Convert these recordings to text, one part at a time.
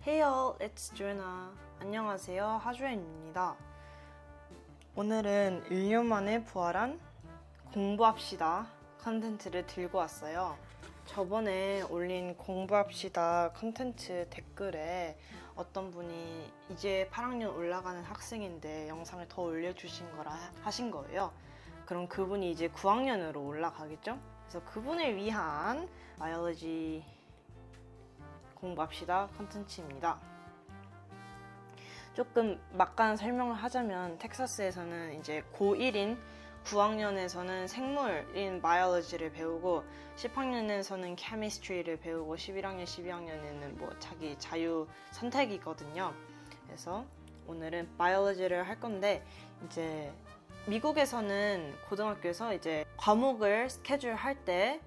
Hey all, it's Joanna. 안녕하세요, 하주엔입니다. 오늘은 1년 만에 부활한 공부합시다 컨텐츠를 들고 왔어요. 저번에 올린 공부합시다 컨텐츠 댓글에 어떤 분이 이제 8학년 올라가는 학생인데 영상을 더 올려주신 거라 하신 거예요. 그럼 그분이 이제 9학년으로 올라가겠죠? 그래서 그분을 위한 바이올로지 공부합시다 컨텐츠입니다. 조금 막간 설명을 하자면 텍사스에서는 이제 고1인 9학년에서는 생물인 바이올로지를 배우고 10학년에서는 케미스트리를 배우고 11학년, 12학년에는 뭐 자기 자유 선택이거든요. 그래서 오늘은 바이올로지를 할 건데 이제 미국에서는 고등학교에서 이제 과목을 스케줄 할 때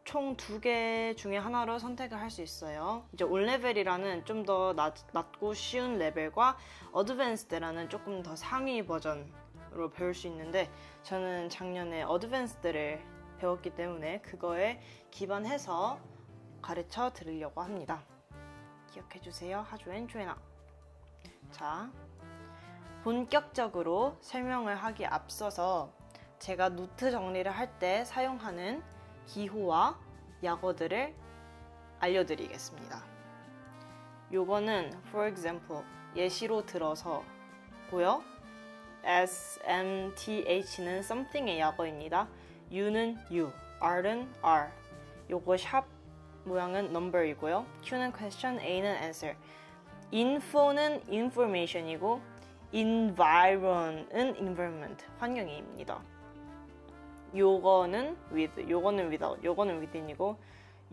총 2개 중에 하나로 선택을 할 수 있어요. 이제 올레벨이라는 좀 더 낮고 쉬운 레벨과 어드밴스드라는 조금 더 상위 버전으로 배울 수 있는데 저는 작년에 어드밴스드를 배웠기 때문에 그거에 기반해서 가르쳐 드리려고 합니다. 기억해 주세요. 하주엔 조에나. 자, 본격적으로 설명을 하기 앞서서 제가 노트 정리를 할 때 사용하는 기호와 약어들을 알려드리겠습니다. 요거는 for example 예시로 들어서 고요. SMTH는 something의 약어입니다. U는 U, R는 R. 요거 샵 모양은 number이고요. Q는 question, A는 answer. Info는 information이고 environ은 environment, 환경입니다. 요거는 with, 요거는 without, 요거는 within이고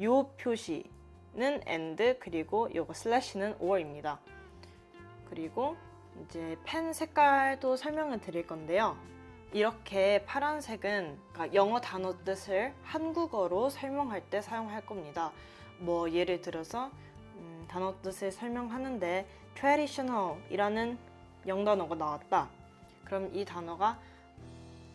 요 표시는 and 그리고 요거 슬래시는 or입니다. 그리고 이제 펜 색깔도 설명을 드릴 건데요. 이렇게 파란색은 영어 단어 뜻을 한국어로 설명할 때 사용할 겁니다. 뭐 예를 들어서 단어 뜻을 설명하는데 traditional이라는 영단어가 나왔다. 그럼 이 단어가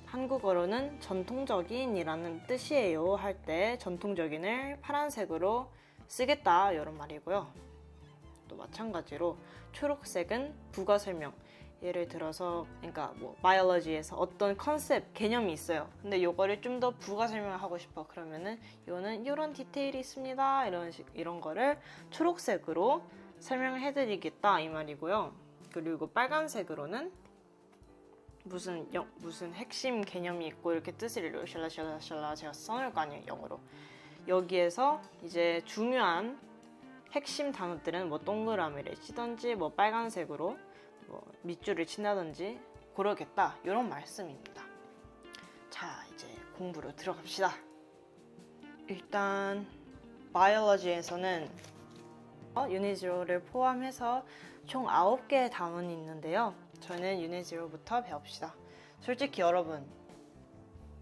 한국어로는 전통적인이라는 뜻이에요 할 때 전통적인을 파란색으로 쓰겠다 이런 말이고요. 또 마찬가지로 초록색은 부가 설명. 예를 들어서 그러니까 뭐 바이올로지에서 어떤 컨셉 개념이 있어요. 근데 요거를 좀 더 부가 설명을 하고 싶어. 그러면은 이거는 이런 디테일이 있습니다. 이런 거를 초록색으로 설명을 해드리겠다 이 말이고요. 그리고 빨간색으로는 무슨 핵심 개념이 있고 이렇게 뜻을 샬라샬라 제가 써놓을 거 아니에요, 영어로. 여기에서 이제 중요한 핵심 단어들은 뭐 동그라미를 치던지 뭐 빨간색으로 뭐 밑줄을 친다든지 고르겠다 이런 말씀입니다. 자, 이제 공부로 들어갑시다. 일단 바이올로지에서는 유닛 0를 포함해서 총 9개의 단원이 있는데요. 저는 유닛 0부터 배웁시다. 솔직히 여러분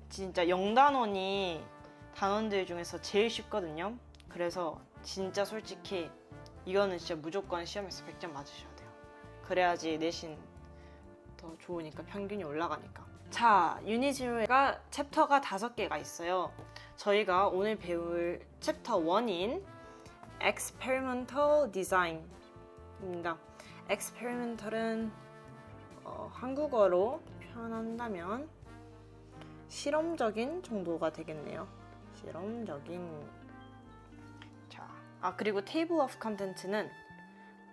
진짜 0단원이 단원들 중에서 제일 쉽거든요. 그래서 진짜 솔직히 이거는 진짜 무조건 시험에서 100점 맞으셔야 돼요. 그래야지 내신 더 좋으니까 평균이 올라가니까. 자, 유닛 0가 챕터가 5개가 있어요. 저희가 오늘 배울 챕터 1인 Experimental Design입니다. Experimental은 한국어로 표현한다면 실험적인 정도가 되겠네요. 실험적인. 자, 그리고 Table of Content는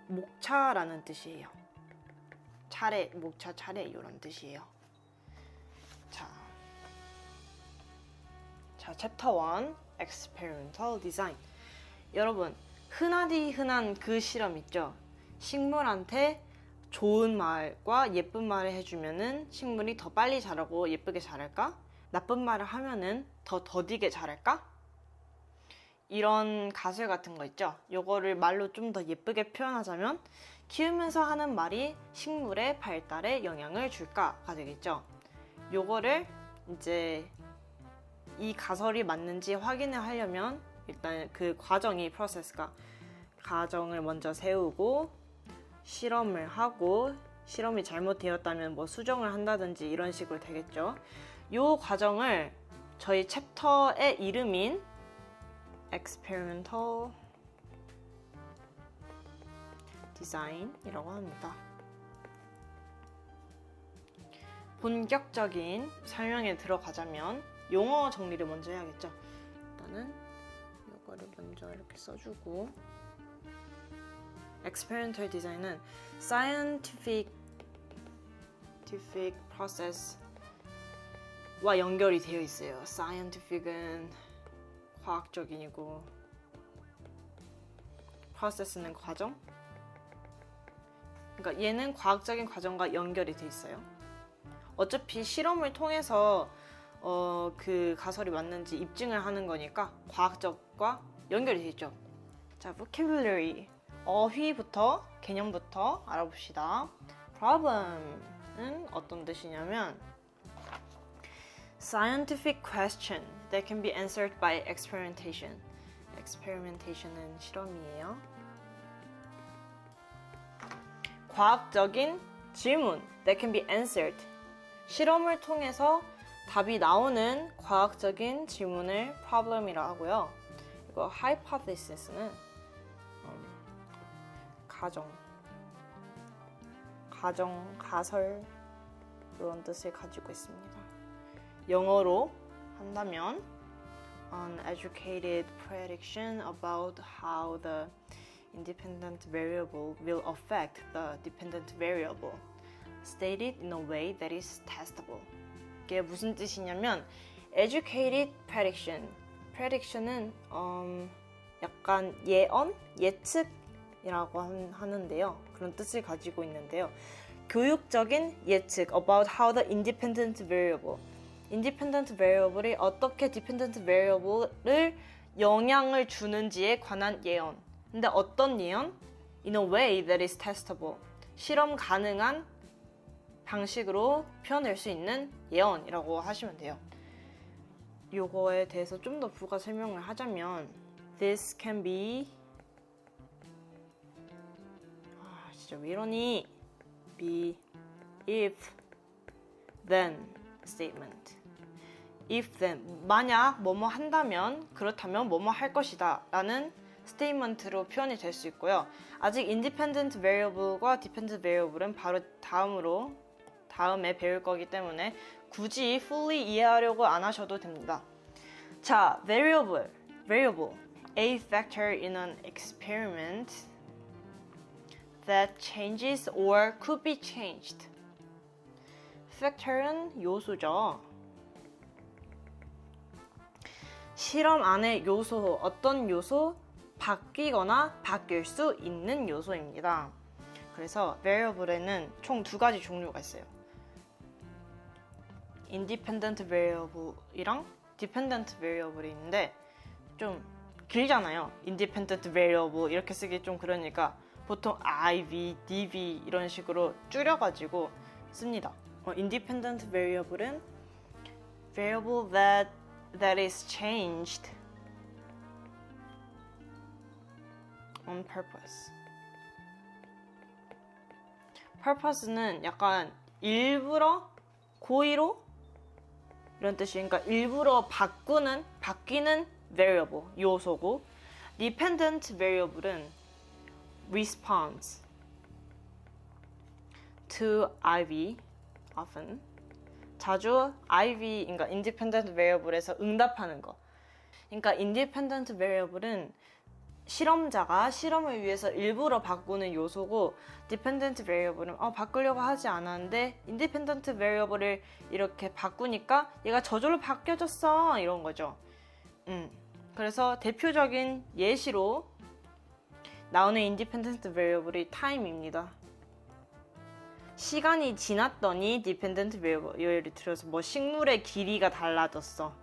목차라는 뜻이에요. 차례, 목차, 차례 이런 뜻이에요. 자, 챕터 1 Experimental Design. 여러분, 흔하디 흔한 그 실험 있죠? 식물한테 좋은 말과 예쁜 말을 해주면은 식물이 더 빨리 자라고 예쁘게 자랄까? 나쁜 말을 하면은 더 더디게 자랄까? 이런 가설 같은 거 있죠? 요거를 말로 좀 더 예쁘게 표현하자면 키우면서 하는 말이 식물의 발달에 영향을 줄까가 되겠죠? 요거를 이제 이 가설이 맞는지 확인을 하려면 일단 그 과정이 프로세스가 가정을 먼저 세우고 실험을 하고 실험이 잘못되었다면 뭐 수정을 한다든지 이런 식으로 되겠죠. 이 과정을 저희 챕터의 이름인 Experimental 디자인이라고 합니다. 본격적인 설명에 들어가자면 용어 정리를 먼저 해야겠죠. 일단은 이거를 먼저 이렇게 써주고, experimental design은 scientific process와 연결이 되어 있어요. scientific은 과학적인이고 process는 과정. 그러니까 얘는 과학적인 과정과 연결이 되어 있어요. 어차피 실험을 통해서 그 가설이 맞는지 입증을 하는 거니까 과학적과 연결이 되어 있죠. 자, vocabulary. 어휘부터, 개념부터 알아봅시다. problem은 어떤 뜻이냐면 scientific question that can be answered by experimentation. experimentation은 실험이에요. 과학적인 질문 that can be answered. 실험을 통해서 답이 나오는 과학적인 질문을 problem이라 하고요. 이거 hypothesis는 가설 이런 뜻을 가지고 있습니다. 영어로 한다면 an educated prediction about how the independent variable will affect the dependent variable stated in a way that is testable. 이게 무슨 뜻이냐면 educated prediction. prediction은 약간 예언, 예측이라고 하는데요. 그런 뜻을 가지고 있는데요. 교육적인 예측 about how the independent variable. independent variable이 어떻게 dependent variable을 영향을 주는지에 관한 예언. 근데 어떤 예언? In a way that is testable. 실험 가능한 방식으로 표현할 수 있는 예언이라고 하시면 돼요. 요거에 대해서 좀 더 부가 설명을 하자면 This can be 진짜 왜 이러니? Be if then statement. if then 만약 뭐뭐 한다면 그렇다면 뭐뭐 할 것이다 라는 스테이트먼트로 표현이 될 수 있고요. 아직 independent variable과 dependent variable은 바로 다음에 배울 거기 때문에 굳이 fully 이해하려고 안 하셔도 됩니다. 자, variable. A factor in an experiment that changes or could be changed. factor은 요소죠. 실험 안의 요소, 어떤 요소? 바뀌거나 바뀔 수 있는 요소입니다. 그래서 variable에는 총 두 가지 종류가 있어요. independent variable이랑 dependent variable이 있는데 좀 길잖아요. independent variable 이렇게 쓰기 좀 그러니까 보통 IV, DV 이런 식으로 줄여가지고 씁니다. independent variable은 variable that is changed on purpose. purpose는 약간 일부러, 고의로 이런 뜻이니까 일부러 바뀌는 variable, 요소고 dependent variable은 response to IV, often 자주 IV, 그러니까 independent variable에서 응답하는 거. 그러니까 independent variable은 실험자가 실험을 위해서 일부러 바꾸는 요소고 dependent variable은 바꾸려고 하지 않았는데 independent variable을 이렇게 바꾸니까 얘가 저절로 바뀌어졌어 이런 거죠. 그래서 대표적인 예시로 나오는 independent variable이 time입니다. 시간이 지났더니 dependent variable, 예를 들어서 뭐 식물의 길이가 달라졌어.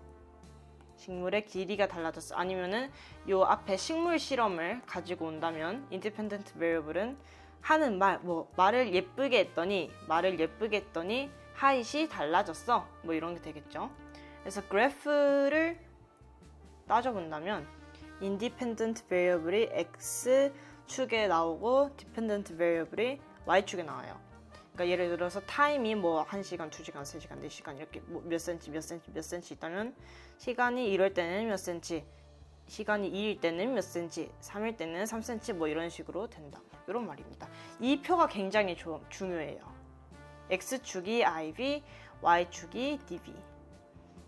아니면은 요 앞에 식물 실험을 가지고 온다면 independent variable은 하는 말을 예쁘게 했더니 하잇이 달라졌어. 뭐 이런 게 되겠죠. 그래서 그래프를 따져본다면 independent variable이 x축에 나오고 dependent variable이 y축에 나와요. 그러니까 예를 들어서 타임이 뭐 1시간, 2시간, 3시간, 4시간 이렇게 뭐 몇 센치 있다면 시간이 1일 때는 몇 센치, 시간이 2일 때는 몇 센치, 3일 때는 3cm 뭐 이런 식으로 된다. 이런 말입니다. 이 표가 굉장히 중요해요. X축이 IV, Y축이 DV.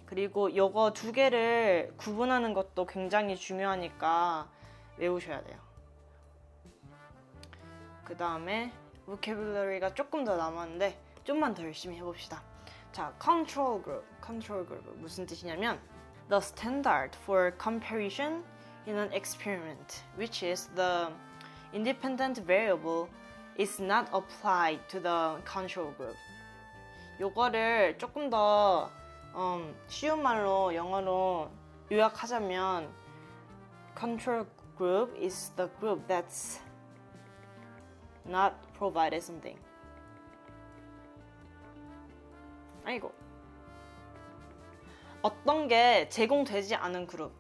그리고 이거 두 개를 구분하는 것도 굉장히 중요하니까 외우셔야 돼요. 그 다음에 vocabulary가 조금 더 남았는데 좀만 더 열심히 해봅시다. 자, control group 무슨 뜻이냐면 the standard for comparison in an experiment, which is the independent variable, is not applied to the control group. 요거를 조금 더 쉬운 말로 영어로 요약하자면 control group is the group that's not provided something. 아이고. 어떤 게 제공되지 않은 그룹.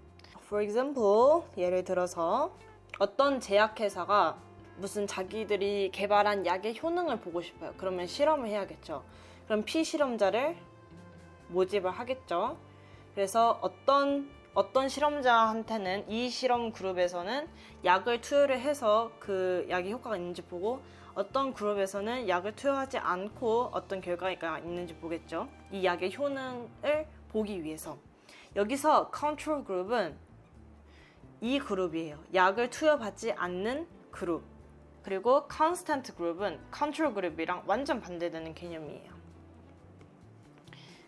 For example, 예를 들어서 어떤 제약회사가 무슨 자기들이 개발한 약의 효능을 보고 싶어요. 그러면 실험을 해야겠죠. 그럼 피실험자를 모집을 하겠죠. 그래서 어떤 실험자한테는 이 실험 그룹에서는 약을 투여를 해서 그 약의 효과가 있는지 보고 어떤 그룹에서는 약을 투여하지 않고 어떤 결과가 있는지 보겠죠. 이 약의 효능을 보기 위해서. 여기서 컨트롤 그룹은 이 그룹이에요. 약을 투여받지 않는 그룹. 그리고 컨스턴트 그룹은 컨트롤 그룹이랑 완전 반대되는 개념이에요.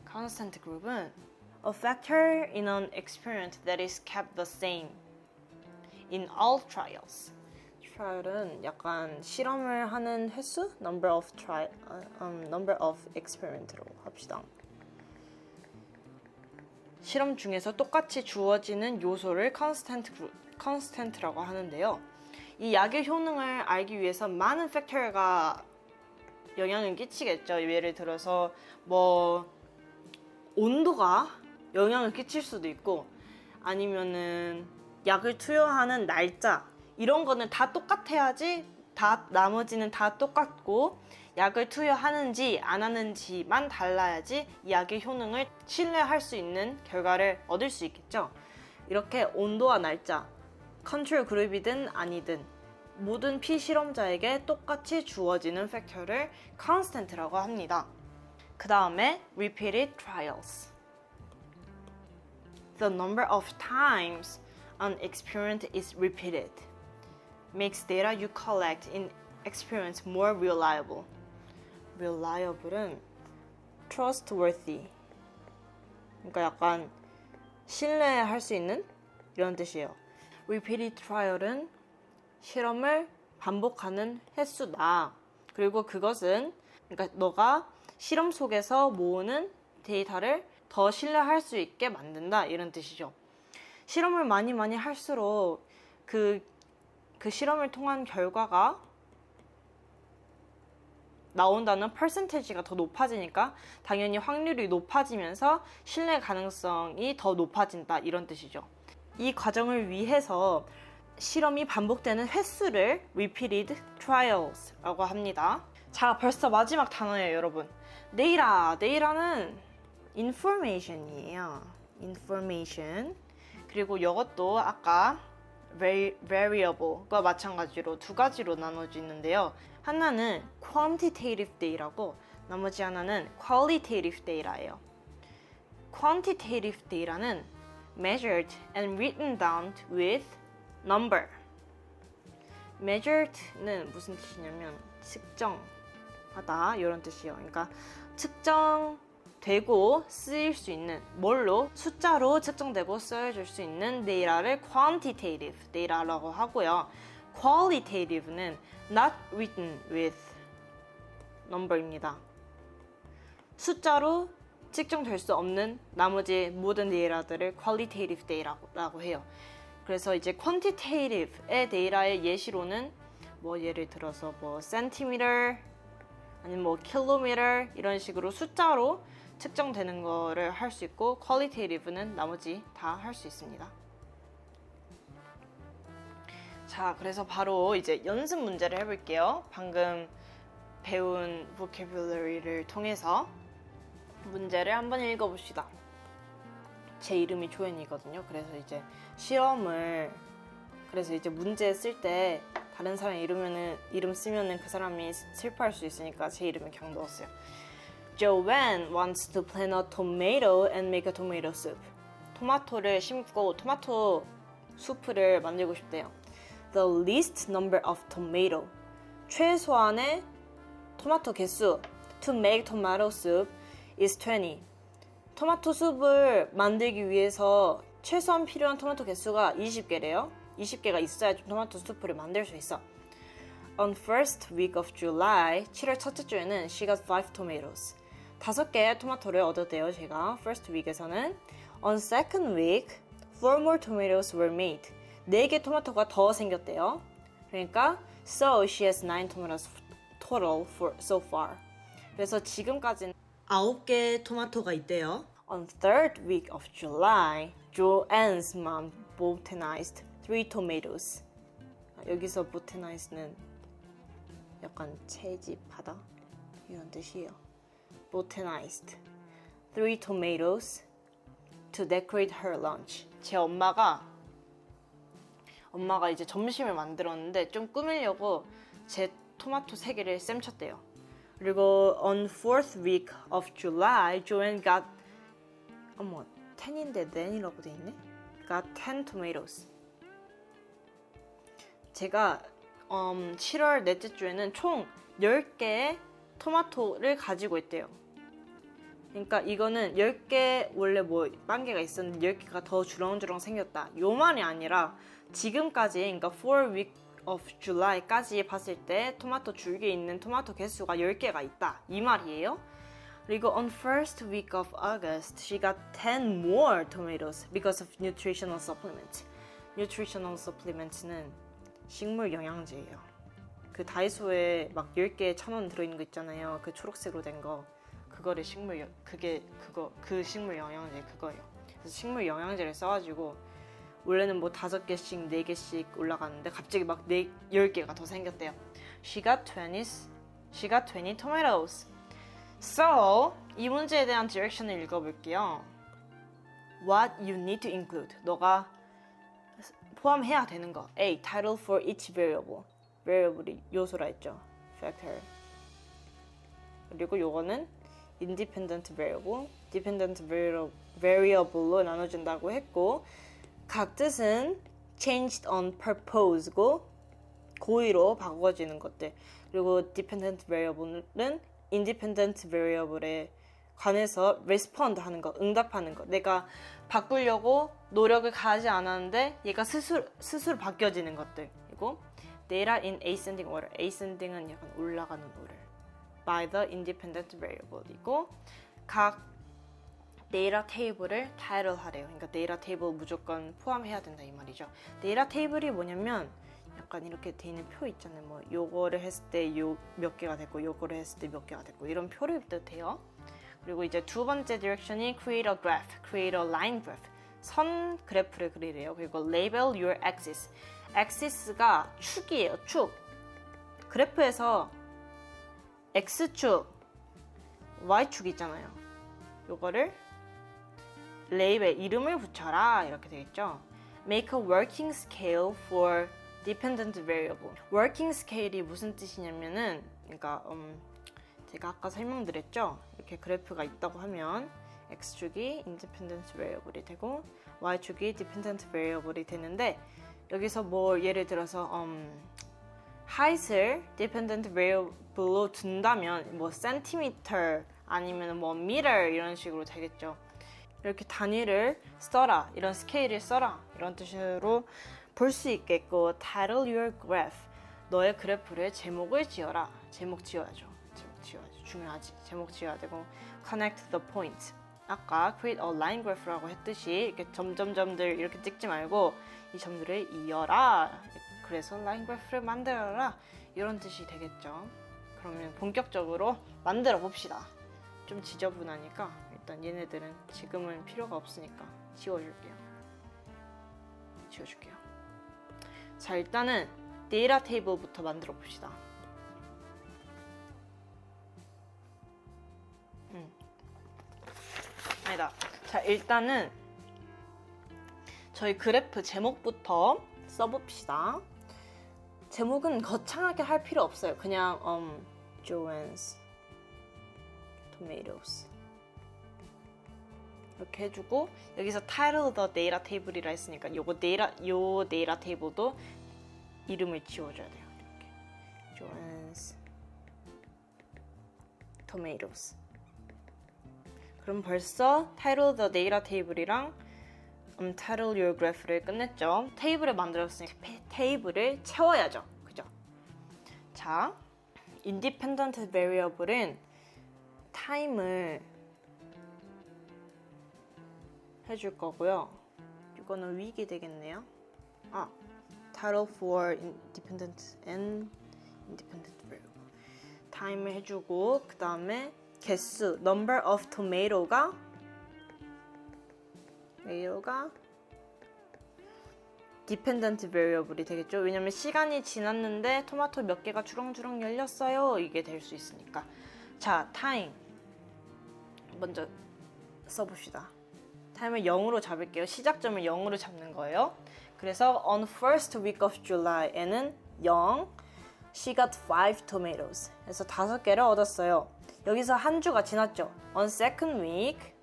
컨스턴트 그룹은 a factor in an experiment that is kept the same in all trials. trial은 약간 실험을 하는 횟수, number of experiment로 합시다. 실험 중에서 똑같이 주어지는 요소를 constant라고 하는데요. 이 약의 효능을 알기 위해서 많은 팩터가 영향을 끼치겠죠. 예를 들어서 뭐 온도가 영향을 끼칠 수도 있고 아니면은 약을 투여하는 날짜 이런 거는 다 똑같아야지 나머지는 다 똑같고 약을 투여하는지 안 하는지만 달라야지 이 약의 효능을 신뢰할 수 있는 결과를 얻을 수 있겠죠. 이렇게 온도와 날짜, 컨트롤 그룹이든 아니든 모든 피실험자에게 똑같이 주어지는 팩터를 constant라고 합니다. 그 다음에 repeated trials. The number of times an experiment is repeated makes data you collect in experiments more reliable. reliable은 trustworthy. 그러니까 약간 신뢰할 수 있는 이런 뜻이에요. repeated trial은 실험을 반복하는 횟수다. 그리고 그것은 그러니까 너가 실험 속에서 모으는 데이터를 더 신뢰할 수 있게 만든다 이런 뜻이죠. 실험을 많이 할수록 그 실험을 통한 결과가 나온다는 퍼센테이지가 더 높아지니까 당연히 확률이 높아지면서 신뢰 가능성이 더 높아진다 이런 뜻이죠. 이 과정을 위해서 실험이 반복되는 횟수를 repeated trials라고 합니다. 자, 벌써 마지막 단어예요, 여러분. data는 information이에요. information. 그리고 이것도 아까 variable과 마찬가지로 두 가지로 나눠지는데요. 하나는 quantitative data고 나머지 하나는 qualitative data예요. quantitative data는 measured and written down with number. measured는 무슨 뜻이냐면 측정하다 이런 뜻이에요. 그러니까 측정되고 쓰일 수 있는 뭘로 숫자로 측정되고 쓰여질 수 있는 데이터를 quantitative data라고 하고요. qualitative는 not written with number입니다. 숫자로 측정될 수 없는 나머지 모든 데이터들을 qualitative data라고 해요. 그래서 이제 quantitative의 데이터의 예시로는 뭐 예를 들어서 뭐 centimeter 아니면 뭐 kilometer 이런 식으로 숫자로 측정되는 거를 할 수 있고 qualitative는 나머지 다 할 수 있습니다. 자, 그래서 바로 이제 연습 문제를 해볼게요. 방금 배운 vocabulary를 통해서 문제를 한번 읽어봅시다. 제 이름이 조연이거든요. 그래서 이제 문제 쓸 때 다른 사람 이름 쓰면은 그 사람이 슬퍼할 수 있으니까 제 이름을 그냥 넣었어요. Joanne wants to plant a tomato and make a tomato soup. 토마토를 심고 토마토 수프를 만들고 싶대요. The least number of tomato. 최소한의 토마토 개수 to make tomato soup is 20. 토마토 숲을 만들기 위해서 최소한 필요한 토마토 개수가 20개래요. 20개가 있어야 토마토 수프를 만들 수 있어. On first week of July, 7월 첫째 주에는 she got 5 tomatoes. 5개의 토마토를 얻었대요, 제가. First week에서는. On second week, 4 more tomatoes were made. 4개 토마토가 더 생겼대요. 그러니까 so she has 9 tomatoes total for so far. 그래서 지금까지는 9개의 토마토가 있대요. On third week of July, Joanne's mom botanized 3 tomatoes. 여기서 botanized는 약간 채집하다 이런 뜻이에요. Botanized 3 tomatoes to decorate her lunch. 제 엄마가 이제 점심을 만들었는데 좀 꾸미려고 제 토마토 3개를 쌤쳤대요. 그리고 on fourth week of July, Joanne got 10인데 then이라고 돼 있네. got 10 tomatoes. 제가 7월 넷째 주에는 총 10개의 토마토를 가지고 있대요. 그러니까 이거는 10개 원래 뭐 빵개가 있었는데 10개가 더 주렁주렁 생겼다. 요 말이 아니라 지금까지 그러니까 4 week of July까지 봤을 때 토마토 줄기에 있는 토마토 개수가 10개가 있다. 이 말이에요. 그리고 on first week of August, she got 10 more tomatoes because of nutritional supplement. nutritional supplement는 식물 영양제예요. 그 다이소에 막 10개에 1,000원 들어있는 거 있잖아요. 그 초록색으로 된 거. 그거를 그 식물 영양제 그거예요. 그래서 식물 영양제를 써가지고 원래는 뭐 5개씩 4개씩 올라갔는데 갑자기 막 10개가 더 생겼대요. She got 20 tomatoes. So, 이 문제에 대한 디렉션을 읽어볼게요. What you need to include. 너가 포함해야 되는 거. A. Title for each variable. variable이 요소라 했죠. Factor. 그리고 요거는 independent variable, dependent variable로 나눠진다고 했고 각 뜻은 changed on purpose고 고의로 바꿔지는 것들. 그리고 dependent variable는 independent variable에 관해서 respond 하는 거, 응답하는 거. 내가 바꾸려고 노력을 가하지 않았는데 얘가 스스로 바뀌어지는 것들. 그리고 data in ascending order. ascending은 약간 올라가는 order. by the independent variable이고 각 데이터 테이블을 title 하래요. 그러니까 데이터 테이블 무조건 포함해야 된다 이 말이죠. 데이터 테이블이 뭐냐면 약간 이렇게 돼 있는 표 있잖아요. 뭐 요거를 했을 때 요 몇 개가 됐고 요거를 했을 때 몇 개가 됐고 이런 표를 뜻해요. 그리고 이제 두 번째 디렉션이 create a graph, create a line graph. 선 그래프를 그리래요. 그리고 label your axis. axis가 축이에요. 축. 그래프에서 X축, Y축 있잖아요. 요거를 레이벨, 이름을 붙여라 이렇게 되겠죠. Make a working scale for dependent variable. working scale이 무슨 뜻이냐면은 그러니까 제가 아까 설명드렸죠. 이렇게 그래프가 있다고 하면 X축이 independent variable이 되고 Y축이 dependent variable이 되는데 여기서 뭐 예를 들어서 height을 dependent variable로 둔다면 뭐 centimeter 아니면 뭐 meter 이런 식으로 되겠죠. 이렇게 단위를 써라, 이런 스케일을 써라 이런 뜻으로 볼 수 있겠고 title your graph. 너의 그래프를 제목을 지어라. 제목 지어야죠. 중요하지. 제목 지어야 되고 connect the point. 아까 create a line graph라고 했듯이 이렇게 점점점들 이렇게 찍지 말고 이 점들을 이어라. 그래서 라인 그래프를 만들어라 이런 뜻이 되겠죠. 그러면 본격적으로 만들어 봅시다. 좀 지저분하니까 일단 얘네들은 지금은 필요가 없으니까 지워줄게요. 자, 일단은 데이터 테이블부터 만들어 봅시다. 아니다. 자, 일단은 저희 그래프 제목부터 써봅시다. 제목은 거창하게 할 필요 없어요. 그냥 Joann's Tomatoes 이렇게 해주고 여기서 title the data table이라 했으니까 요 data table도 이름을 지워줘야 돼요. 이렇게 Joann's Tomatoes. 그럼 벌써 title the data table이랑 title your graph를 끝냈죠. 테이블을 만들었으니까 테이블을 채워야죠. 그죠? 자, independent variable은 time을 해줄 거고요. 이거는 위기 되겠네요. title for independent and independent variable. time을 해주고 그 다음에 개수 number of tomato가 dependent variable이 되겠죠. 왜냐면 시간이 지났는데 토마토 몇 개가 주렁주렁 열렸어요. 이게 될 수 있으니까. 자, time 먼저 써봅시다. time을 0으로 잡을게요. 시작점을 0으로 잡는 거예요. 그래서 on first week of July에는 0, she got 5 tomatoes. 그래서 5개를 얻었어요. 여기서 한 주가 지났죠. On second week,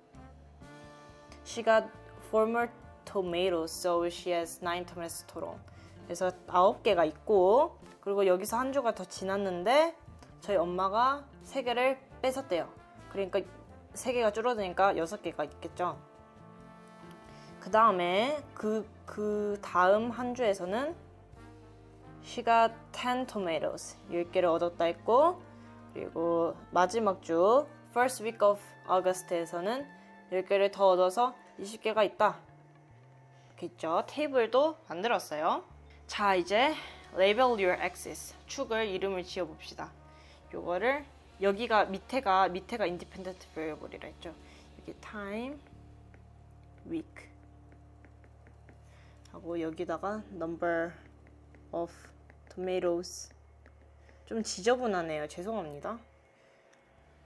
she got 4 more tomatoes, so she has 9 tomatoes total. 그래서 9개가 있고, 그리고 여기서 한 주가 더 지났는데 저희 엄마가 3개를 뺏었대요. 그러니까 3개가 줄어드니까 6개가 있겠죠. 그 다음에 그 다음 한 주에서는 she got 10 tomatoes, 10개를 얻었다 했고, 그리고 마지막 주 first week of August에서는 10개를 더 얻어서 20개가 있다. 이렇게 있죠. 테이블도 만들었어요. 자, 이제 label your axis, 축을 이름을 지어봅시다. 요거를 여기가 밑에가 independent variable이라 했죠. 여기 time, week 하고 여기다가 number of tomatoes. 좀 지저분하네요. 죄송합니다.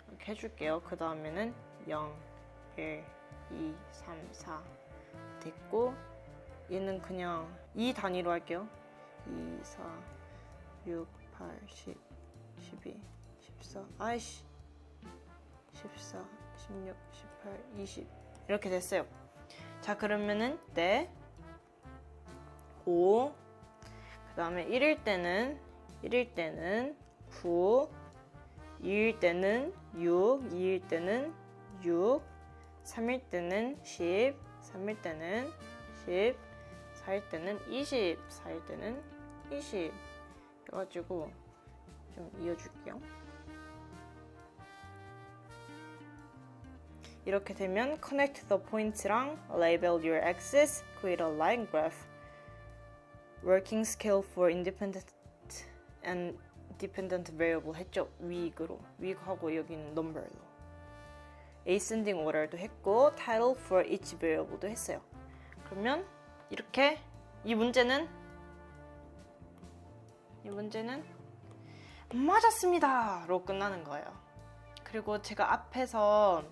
이렇게 해줄게요. 그 다음에는 0, 1, 2, 3, 4 됐고 얘는 그냥 2 단위로 할게요. 2, 4, 6, 8, 10, 12, 14 아이씨 14, 16, 18, 20 이렇게 됐어요. 자, 그러면은 5 그 다음에 1일 때는 9 2일 때는 6 2일 때는 6 3일 때는 10 3일 때는 10 4일 때는 20 4일 때는 20 해가지고 좀 이어줄게요. 이렇게 되면 connect the points랑 label your axis, create a line graph, working scale for independent and dependent variable 했죠. week하고 여기는 number로 ascending order도 했고 title for each variable도 했어요. 그러면 이렇게 이 문제는 맞았습니다로 끝나는 거예요. 그리고 제가 앞에서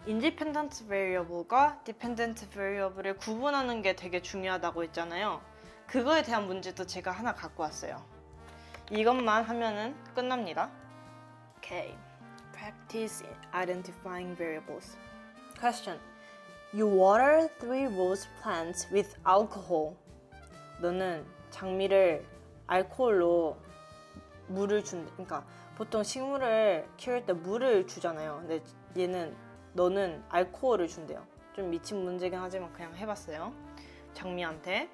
independent variable과 dependent variable을 구분하는 게 되게 중요하다고 했잖아요. 그거에 대한 문제도 제가 하나 갖고 왔어요. 이것만 하면은 끝납니다. Okay. Practice identifying variables. Question. You water 3 rose plants with alcohol. 너는 장미를 알코올로 물을 준대. 그러니까 보통 식물을 키울 때 물을 주잖아요. 근데 너는 알코올을 준대요. 좀 미친 문제긴 하지만 그냥 해봤어요. 장미한테.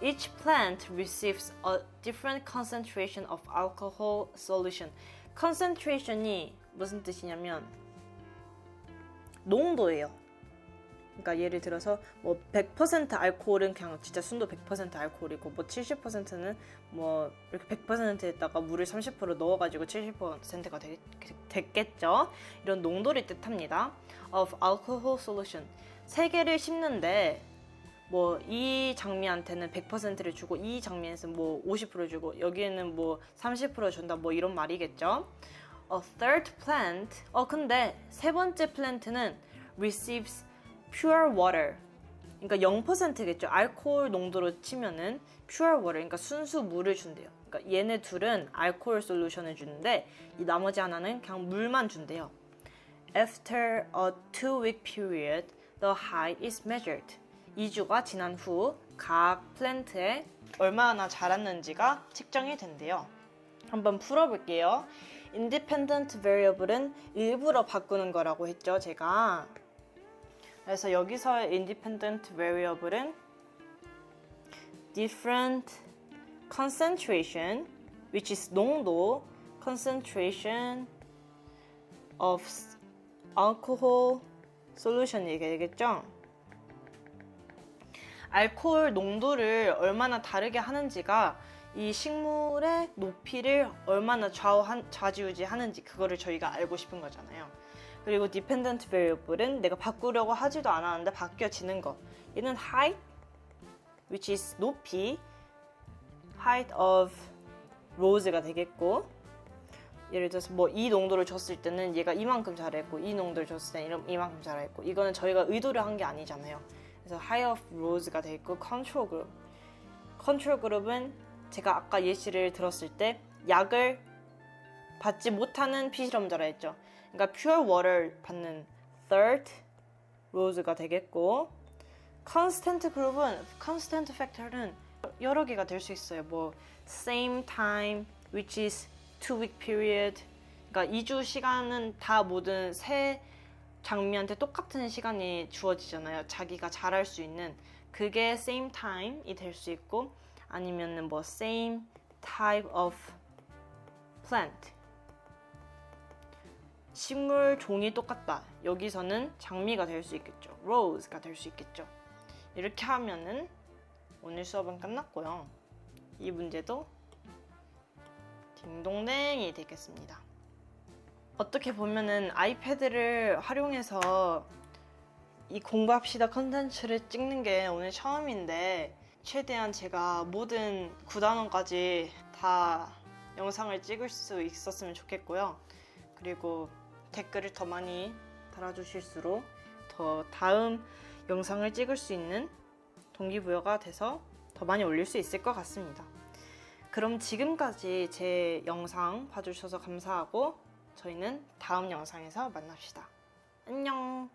Each plant receives a different concentration of alcohol solution. concentration이 무슨 뜻이냐면 농도예요. 그러니까 예를 들어서 뭐 100% 알코올은 그냥 진짜 순도 100% 알코올이고 뭐 70%는 뭐 이렇게 100%에다가 물을 30% 넣어가지고 70%가 됐겠죠. 이런 농도를 뜻합니다. Of alcohol solution. 3개를 심는데 뭐 이 장미한테는 100%를 주고 이 장미에서는 뭐 50% 주고 여기에는 뭐 30% 준다 뭐 이런 말이겠죠. A third plant. 근데 세 번째 플랜트는 receives pure water. 그러니까 0%겠죠. 알코올 농도로 치면은 pure water, 그러니까 순수 물을 준대요. 그러니까 얘네 둘은 알코올 솔루션을 주는데 이 나머지 하나는 그냥 물만 준대요. After a 2-week period, the height is measured. 2주가 지난 후 각 플랜트에 얼마나 자랐는지가 측정이 된대요. 한번 풀어볼게요. Independent variable은 일부러 바꾸는 거라고 했죠, 제가. 그래서 여기서의 independent variable은 different concentration, which is 농도, concentration of alcohol solution이 되겠죠? 알코올 농도를 얼마나 다르게 하는지가 이 식물의 높이를 얼마나 좌지우지 하는지 그거를 저희가 알고 싶은 거잖아요. 그리고 dependent variable은 내가 바꾸려고 하지도 않았는데 바뀌어지는 거. 얘는 height, which is 높이, height of rows가 되겠고, 예를 들어서 뭐 이 농도를 줬을 때는 얘가 이만큼 자랐고 이 농도를 줬을 때는 이만큼 자랐고, 이거는 저희가 의도를 한 게 아니잖아요. 그래서 height of rows가 되겠고, control group. control group은 제가 아까 예시를 들었을 때 약을 받지 못하는 피실험자라 했죠. 그러니까 pure water 받는 third rows가 되겠고, constant group은 constant factor는 여러 개가 될 수 있어요. 뭐 same time, which is 2-week period. 그러니까 2주 시간은 다 모든 새 장미한테 똑같은 시간이 주어지잖아요. 자기가 자랄 수 있는 그게 same time이 될 수 있고, 아니면은 뭐 same type of plant. 식물 종이 똑같다. 여기서는 장미가 될 수 있겠죠. rose가 될 수 있겠죠. 이렇게 하면은 오늘 수업은 끝났고요. 이 문제도 딩동댕이 되겠습니다. 어떻게 보면은 아이패드를 활용해서 이 공부합시다 컨텐츠를 찍는 게 오늘 처음인데, 최대한 제가 모든 9단원까지 다 영상을 찍을 수 있었으면 좋겠고요. 그리고 댓글을 더 많이 달아주실수록 더 다음 영상을 찍을 수 있는 동기부여가 돼서 더 많이 올릴 수 있을 것 같습니다. 그럼 지금까지 제 영상 봐주셔서 감사하고 저희는 다음 영상에서 만납시다. 안녕.